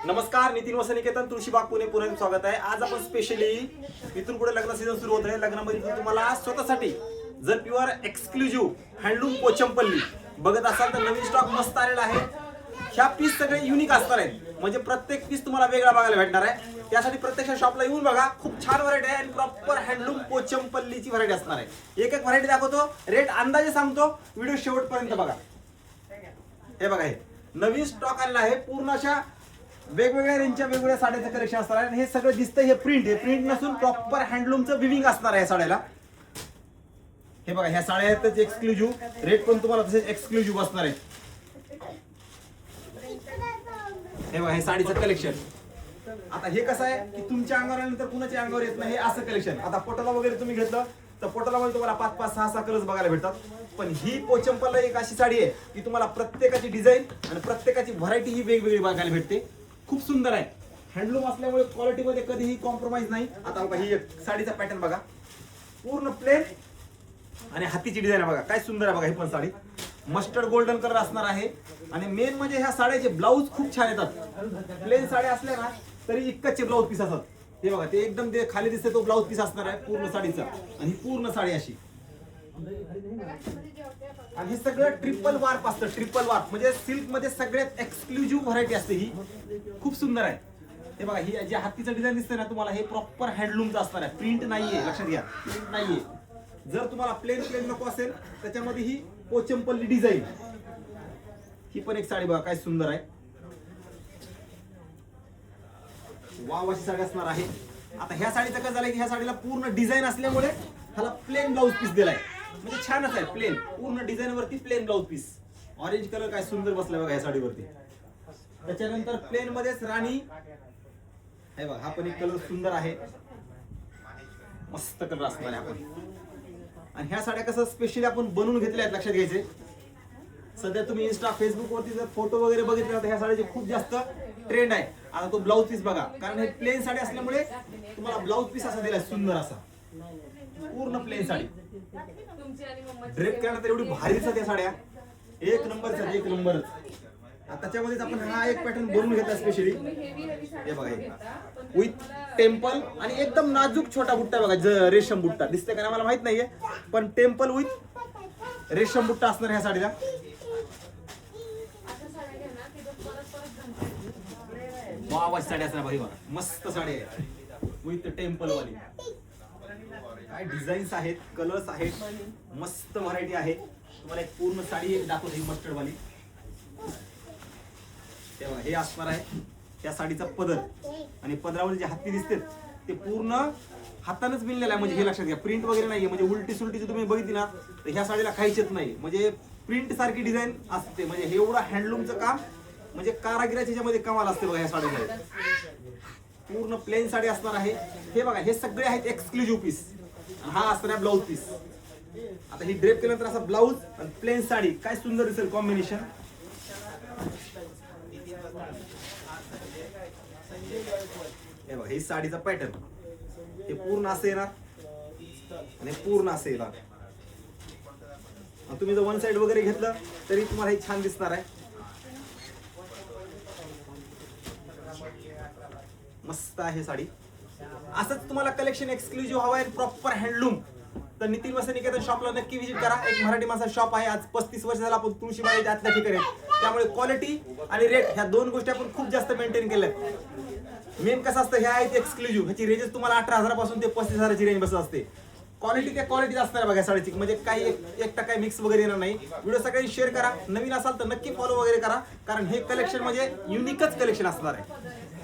नमस्कार, नितीन वसनिकेतन तुळशीबाग पुणे पुणे स्वागत आहे। आज आपण स्पेशली इथून पुढे लग्न सीझन सुरू होत आहे। लग्नामध्ये तुम्हाला स्वतःसाठी जर प्युअर एक्सक्लुझिव्ह हँडलूम पोचमपल्ली बघत असाल तर नवीन स्टॉक मस्त आलेला आहे। ह्या पीस सगळे युनिक असणार आहेत, म्हणजे प्रत्येक पीस तुम्हाला वेगळा बघायला भेटणार आहे। त्यासाठी प्रत्यक्ष शॉपला येऊन बघा, खूप छान व्हरायटी आहे आणि प्रॉपर हँडलूम पोचमपल्लीची व्हरायटी असणार आहे। एक एक व्हरायटी दाखवतो, रेट अंदाजे सांगतो, व्हिडिओ शेवटपर्यंत बघा। हे बघा, हे नवीन स्टॉक आलेला आहे। पूर्ण अशा वेगवेगळ्या रेंजच्या वेगवेगळ्या साड्यांचं कलेक्शन असणार आहे। आणि हे सगळं दिसतंय, हे प्रिंट नसून प्रॉपर हँडलूमचं विविंग असणार आहे या साड्याला। हे बघा, ह्या साड्या आहेत एक्सक्लुझिव्ह, रेट पण तुम्हाला तसेच एक्सक्लुझिव्ह असणार आहे। हे बघा, हे साडीचं कलेक्शन। आता हे कसं आहे की तुमच्या अंगावर आल्यानंतर कुणाच्या अंगावर येत नाही, हे असं कलेक्शन। आता पटोला वगैरे तुम्ही घेतलं तर पटोलामध्ये तुम्हाला 5-5, 6-6 कलर्स बघायला भेटतात। पण ही पोचमपल्ला एक अशी साडी आहे की तुम्हाला प्रत्येकाची डिझाईन आणि प्रत्येकाची व्हरायटी ही वेगवेगळी बघायला भेटते। खूप सुंदर आहे, हँडलूम असल्यामुळे क्वालिटीमध्ये कधीही कॉम्प्रोमाइज नाही। आता बघा, ही एक साडीचा पॅटर्न बघा, पूर्ण प्लेन आणि हातीची डिझाईन आहे बघा, काय सुंदर आहे बघा। ही पण साडी मस्टर्ड गोल्डन कलर असणार आहे। आणि मेन म्हणजे ह्या साड्याचे ब्लाऊज खूप छान येतात। प्लेन साड्या असल्या ना तरी इतकंच ब्लाऊज पीस असतात। हे बघा, ते एकदम ते खाली दिसते तो ब्लाऊज पीस असणार आहे पूर्ण साडीचा। आणि पूर्ण साडी अशी, आणि हे सगळं ट्रिपल वार्प असतं। ट्रिपल वार्प म्हणजे सिल्क मध्ये सगळ्यात एक्सक्लुझिव्ह व्हरायटी असते ही, खूप सुंदर आहे। हे बघा, ही जे हातीचं डिझाईन दिसतंय ना तुम्हाला, हे प्रॉपर हँडलूमचं असणार आहे, प्रिंट नाहीये, लक्षात घ्या, प्रिंट नाहीये। जर तुम्हाला प्लेन नको असेल त्याच्यामध्ये ही पोचमपल्ली डिझाईन, ही पण एक साडी बघा, काय सुंदर आहे, वाव अशी साडी असणार आहे। आता ह्या साडीचं काय झालंय की ह्या साडीला पूर्ण डिझाईन असल्यामुळे ह्याला प्लेन ब्लाऊज पीस दिलाय, म्हणजे छानच आहे। प्लेन पूर्ण डिझाईन वरती plain blouse piece, orange colour काय सुंदर बसलाय बघा ह्या साडीवरती। त्याच्यानंतर प्लेन मध्येच राणी, हे बघा, हा पण एक कलर सुंदर आहे, मस्त कलर असणार आहे आपण। आणि ह्या साड्या कसं स्पेशली आपण बनवून घेतल्या आहेत, लक्षात घ्यायचे। सध्या तुम्ही इंस्टा फेसबुक वरती जर फोटो वगैरे बघितले तर ह्या साडीचे खूप जास्त ट्रेंड आहे। आता तो ब्लाऊज पीस बघा, कारण हे प्लेन साडी असल्यामुळे तुम्हाला ब्लाऊज पीस असा दिलाय सुंदर असा, पूर्ण प्लेन साडी। ड्रेप केल्यानंतर एवढी भारी दिसतात या साड्या, एक नंबरच, एक नंबरच। त्याच्यामध्येच आपण हा एक पॅटर्न बनवून घेतला स्पेशली। हे बघा, विथ टेम्पल आणि एकदम नाजूक छोटा बुट्टा बघा, रेशम बुट्टा दिसतंय का मला माहित नाहीये, पण टेम्पल विथ रेशम बुट्टा असणार ह्या साडीला। वाव, साडी असणार भाई, मस्त साडी आहे विथ टेम्पल वाली। काय डिझाईन्स आहेत, कलर्स आहेत, मस्त व्हरायटी आहे। तुम्हाला एक पूर्ण साडी एक दाखवते, मस्टर्ड वाली। तेव्हा हे असणार आहे त्या साडीचा पदर, आणि पदरावर जे हाती दिसते ते पूर्ण हातानेच विणलेलं आहे, म्हणजे हे लक्षात घ्या, प्रिंट वगैरे नाहीये। म्हणजे उलटी सुलटी तुम्ही बघितली ना तर ह्या साडीला खायचेच नाही, म्हणजे प्रिंट सारखी डिझाईन असते। म्हणजे हे एवढं हँडलूमचं काम, म्हणजे कारागिराच्या ह्याच्यामध्ये कमाल असते बघा ह्या साडीमध्ये। पूर्ण प्लेन साडी असणार आहे। हे बघा, हे सगळे आहेत एक्सक्लुझिव्ह पीस, हा असणार ब्लाऊज पीस। आता ही ड्रेप केल्यानंतर असा ब्लाऊज आणि प्लेन साडी, काय सुंदर दिसेल कॉम्बिनेशन। हे बघा, ही साडीचा पॅटर्न, हे पूर्ण असं येणार आणि पूर्ण असं येणार। तुम्ही जर वन साइड वगैरे घेतलं तरी तुम्हाला हे छान दिसणार आहे, मस्त आहे साडी। असंच तुम्हाला कलेक्शन एक्सक्लुझिव्ह हवं आहे, प्रॉपर हँडलूम, तर नितीन वसनिकेतन शॉपला नक्की व्हिजिट करा। एक मराठी माणसा शॉप आहे, आज 35 वर्ष झाला आपण तुळशीबाग आतल्या ठिकाणी, त्यामुळे क्वालिटी आणि रेट ह्या दोन गोष्टी आपण खूप जास्त मेंटेन केल्या आहेत। मेन कसं असतं, ह्या आहेत एक्सक्लुझिव्ह, ह्याची रेंजेस तुम्हाला 18,000 पासून ते 35,000ची रेंज बसत असते। क्वालिटी ते क्वालिटी असणार बघा साडीची, म्हणजे काही 1% मिक्स वगैरे येणार नाही। व्हिडिओ सगळ्यांनी शेअर करा, नवीन असाल तर नक्की फॉलो वगैरे करा, कारण हे कलेक्शन म्हणजे युनिकच कलेक्शन असणार आहे।